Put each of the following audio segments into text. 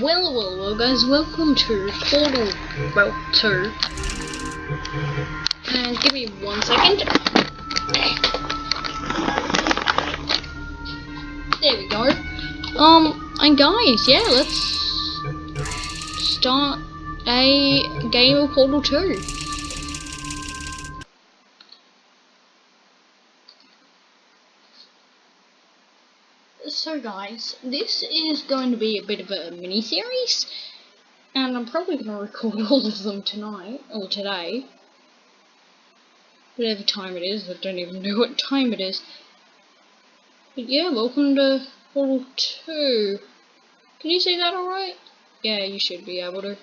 Well guys, welcome to Portal Belt 2. And give me 1 second. There we go. And guys, yeah, let's start a game of Portal 2. So guys, this is going to be a bit of a mini-series, and I'm probably going to record all of them tonight, or today. Whatever time it is, I don't even know what time it is. But yeah, welcome to Portal 2. Can you see that alright? Yeah, you should be able to.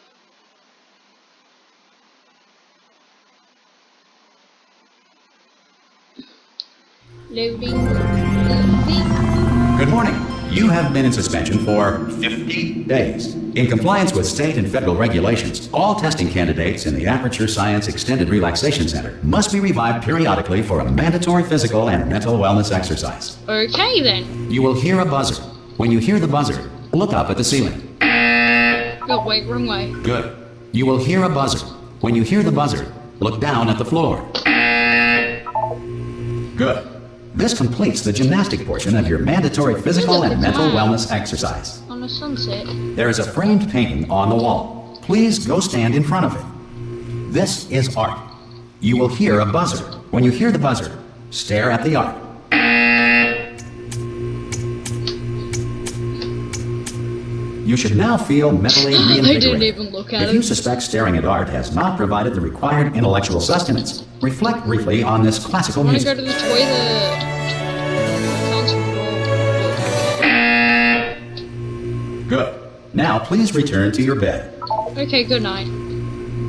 Loading. Good morning. You have been in suspension for 50 days. In compliance with state and federal regulations, all testing candidates in the Aperture Science Extended Relaxation Center must be revived periodically for a mandatory physical and mental wellness exercise. Okay then. You will hear a buzzer. When you hear the buzzer, look up at the ceiling. Oh wait, wrong way. Good. You will hear a buzzer. When you hear the buzzer, look down at the floor. Good. This completes the gymnastic portion of your mandatory physical and mental wellness exercise. On a sunset. There is a framed painting on the wall. Please go stand in front of it. This is art. You will hear a buzzer. When you hear the buzzer, stare at the art. You should now feel mentally reinvigorated. I didn't even look at it. If you suspect staring at art has not provided the required intellectual sustenance, reflect briefly on this classical music. I want to go to the toilet. Good. Now please return to your bed. Okay, good night.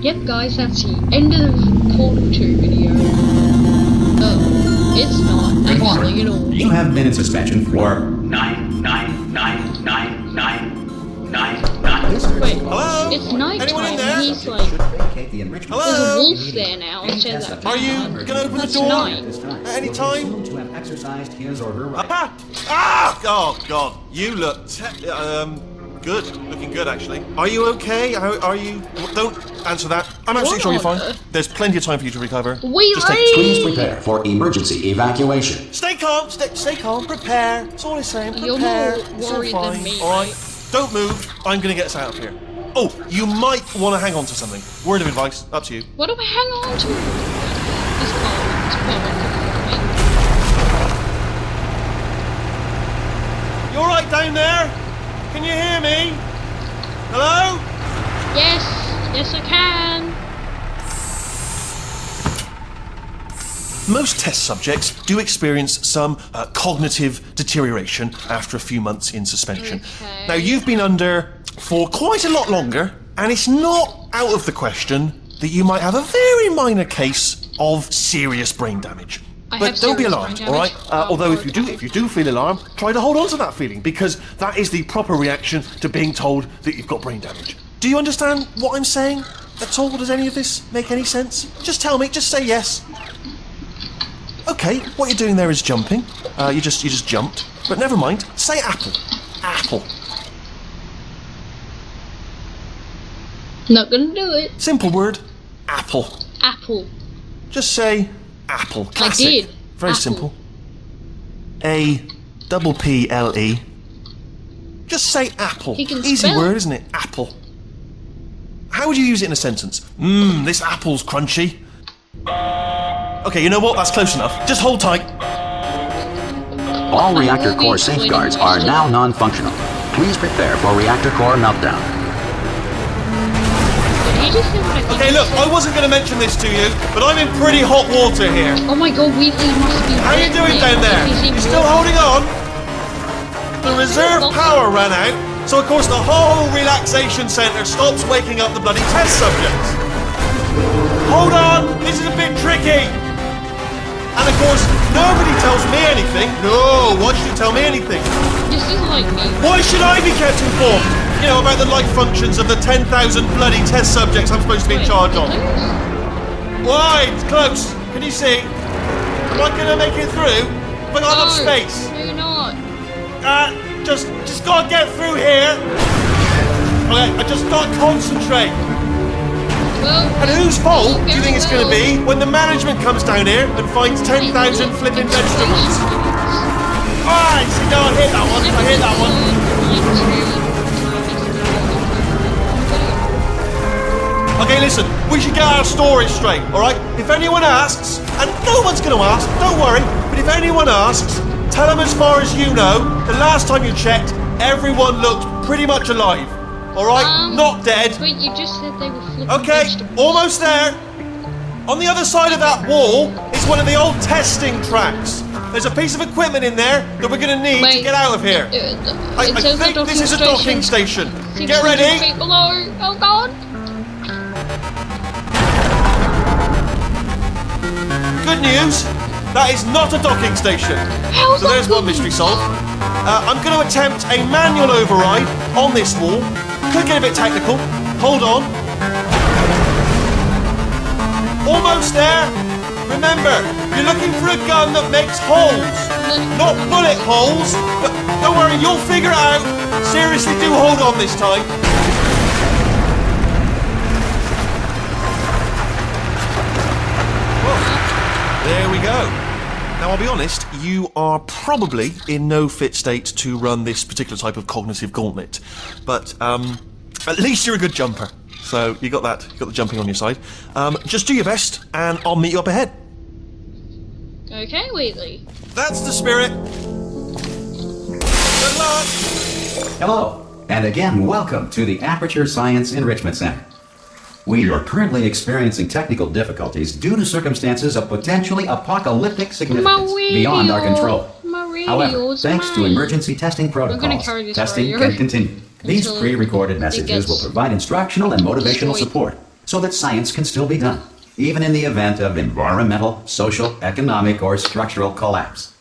Yep, guys, that's the end of the Portal 2 video. Oh, it's not actually at all. You have been in suspension for Wait, Hello? it's night Anyone in time. there? He's like, there's a Hello? wolf there now instead of that. Are you gonna open the That's door night. at any time? to have exercised his or her right. Oh God, you look good. Looking good, actually. Are you okay? How are you? Don't answer that. I'm absolutely sure you're fine. There's plenty of time for you to recover. Just take it. Please prepare for emergency evacuation. Stay calm. Stay calm. Prepare. That's all I'm saying. You're Prepare. more It's all worried than fine. me, All right. right? Don't move. I'm gonna get us out of here. Oh, you might want to hang on to something. Word of advice. Up to you. What do I hang on to? It's You all right down there? Can you hear me? Hello? Yes, I can. Most test subjects do experience some cognitive deterioration after a few months in suspension. Okay. Now, you've been under for quite a lot longer, and it's not out of the question that you might have a very minor case of serious brain damage. I But have don't be serious alarmed, brain all right? damage. Although if you do feel alarmed, try to hold on to that feeling, because that is the proper reaction to being told that you've got brain damage. Do you understand what I'm saying at all? Does any of this make any sense? Just tell me. Just say yes. Okay, what you're doing there is jumping. You just jumped. But never mind. Say apple. Apple. Not gonna do it. Simple word. Apple. Apple. Just say apple. Classic. I did. Very Apple. simple. A-double-P-L-E. Just say apple. He can Easy spell. word, isn't it? Apple. How would you use it in a sentence? This apple's crunchy. Okay, you know what? That's close enough. Just hold tight. All reactor core safeguards are now non-functional. Please prepare for reactor core meltdown. Did he just say what I think Okay, he look, said? I wasn't going to mention this to you, but I'm in pretty hot water here. Oh my god, Wheatley must be. How you doing down there? You still holding on? The reserve power ran out, so of course the whole relaxation centre stops waking up the bloody test subjects. Hold on, this is a bit tricky. And of course, nobody tells me anything. No, why should you tell me anything? This is like me. Why should I be kept informed? You know, about the life functions of the 10,000 bloody test subjects I'm supposed to be in charge of. Why? It's close. Can you see? Am I going to make it through? Have I got enough space? No, you're not. Just gotta get through here. Okay, I just can't concentrate. Well, And whose fault do you think it's going to be when the management comes down here and finds 10,000 flipping vegetables? Alright, see, no, I hit that one. I hit that one. Okay, listen, we should get our stories straight, alright? If anyone asks, and no one's going to ask, don't worry, but if anyone asks, tell them as far as you know, the last time you checked, everyone looked pretty much alive. Alright? Not dead. But you just said they were flipping Okay, vegetables. almost there. On the other side of that wall is one of the old testing tracks. There's a piece of equipment in there that we're going to need to get out of here. I think this is a docking station. Get ready. Feet below. Oh god. Good news, that is not a docking station. How's So that there's one good mystery news? solved. I'm going to attempt a manual override on this wall. Could get a bit technical. Hold on. Almost there. Remember, you're looking for a gun that makes holes. Not bullet holes, but don't worry, you'll figure it out. Seriously, do hold on this time. There we go. Now, I'll be honest, you are probably in no fit state to run this particular type of cognitive gauntlet. But, at least you're a good jumper. So, you got that. You got the jumping on your side. Just do your best, and I'll meet you up ahead. Okay, Wheatley. That's the spirit. Good luck. Hello, and again, welcome to the Aperture Science Enrichment Center. We are currently experiencing technical difficulties due to circumstances of potentially apocalyptic significance beyond our control. However, thanks to emergency testing protocols, carry this testing radio can continue. These until pre-recorded it messages will gets provide instructional and motivational destroyed. support so that science can still be done, even in the event of environmental, social, economic, or structural collapse.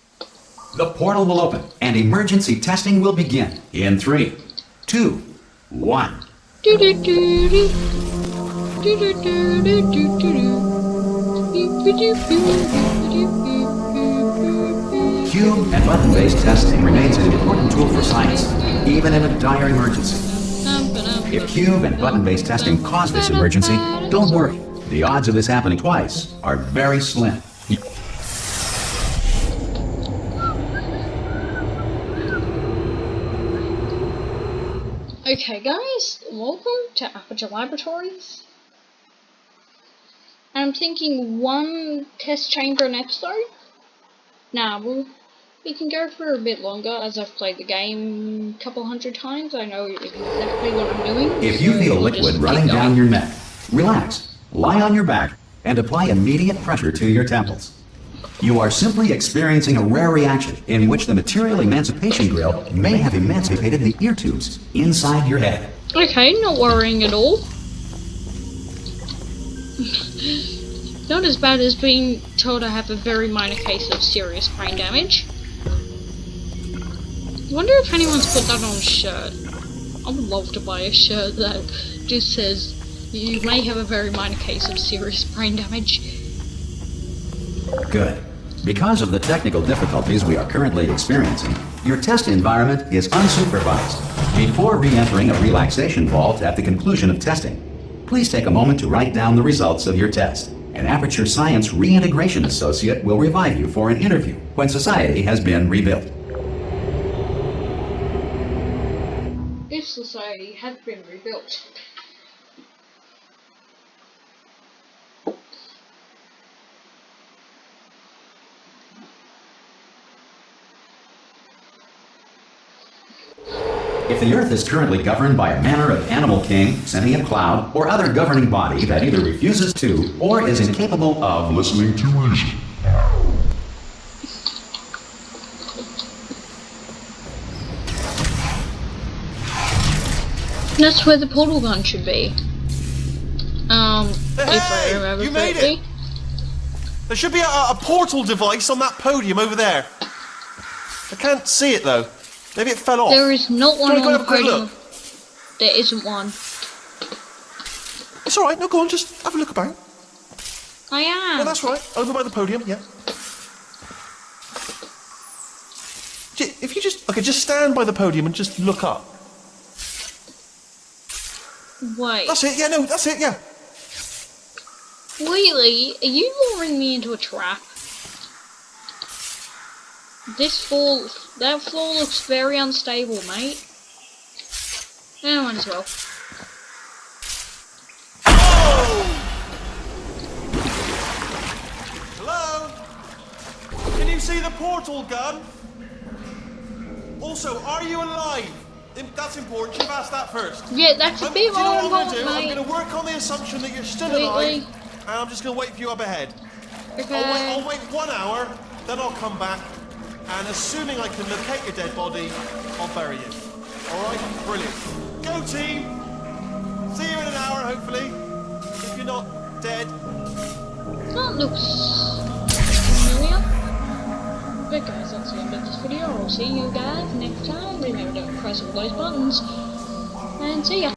The portal will open, and emergency testing will begin in 3, 2, 1. Do-do-do-do. Do-do-do-do-do-do-do. Cube and button-based testing remains an important tool for science, even in a dire emergency. If cube and button-based testing cause this emergency, don't worry. The odds of this happening twice are very slim. Okay, guys, welcome to Aperture Laboratories. I'm thinking one test chamber an episode. Now, we can go for a bit longer as I've played the game a couple hundred times. I know exactly what I'm doing. If you so feel we'll liquid just running keep down going. your neck, relax, lie on your back, and apply immediate pressure to your temples. You are simply experiencing a rare reaction in which the material emancipation grill may have emancipated the ear tubes inside your head. Okay, not worrying at all. Not as bad as being told I have a very minor case of serious brain damage. I wonder if anyone's put that on a shirt. I would love to buy a shirt that just says, you may have a very minor case of serious brain damage. Good. Because of the technical difficulties we are currently experiencing, your test environment is unsupervised. Before re-entering a relaxation vault at the conclusion of testing, please take a moment to write down the results of your test. An Aperture Science Reintegration Associate will revive you for an interview when society has been rebuilt. If society had been rebuilt. If the Earth is currently governed by a manner of animal king, sentient cloud, or other governing body that either refuses to or is incapable of listening to reason, That's where the portal gun should be. If I Hey, remember you made correctly. it! There should be a portal device on that podium over there. I can't see it though. Maybe it fell off. There is not one Do you on wanna the go have a quick podium. There isn't one. It's alright, no, go on, just have a look about. I am. Yeah, that's right. Over by the podium, yeah. If you just stand by the podium and just look up. Wait. That's it, yeah, no, that's it, yeah. Really? Are you luring me into a trap? That floor looks very unstable, mate. I might as well. Hello? Can you see the portal gun? Also, are you alive? That's important. You've asked that first. Yeah, that's a bit Do you know more what I'm important, going to do? I'm mate. going to work on the assumption that you're still Completely. alive, and I'm just going to wait for you up ahead. Okay. I'll wait 1 hour, then I'll come back, and assuming I can locate your dead body, I'll bury you. Alright? Brilliant. Go team! See you in an hour, hopefully. If you're not dead. That looks familiar. But guys, that's the end of this video. I'll see you guys next time. Remember to press all those buttons. And see ya.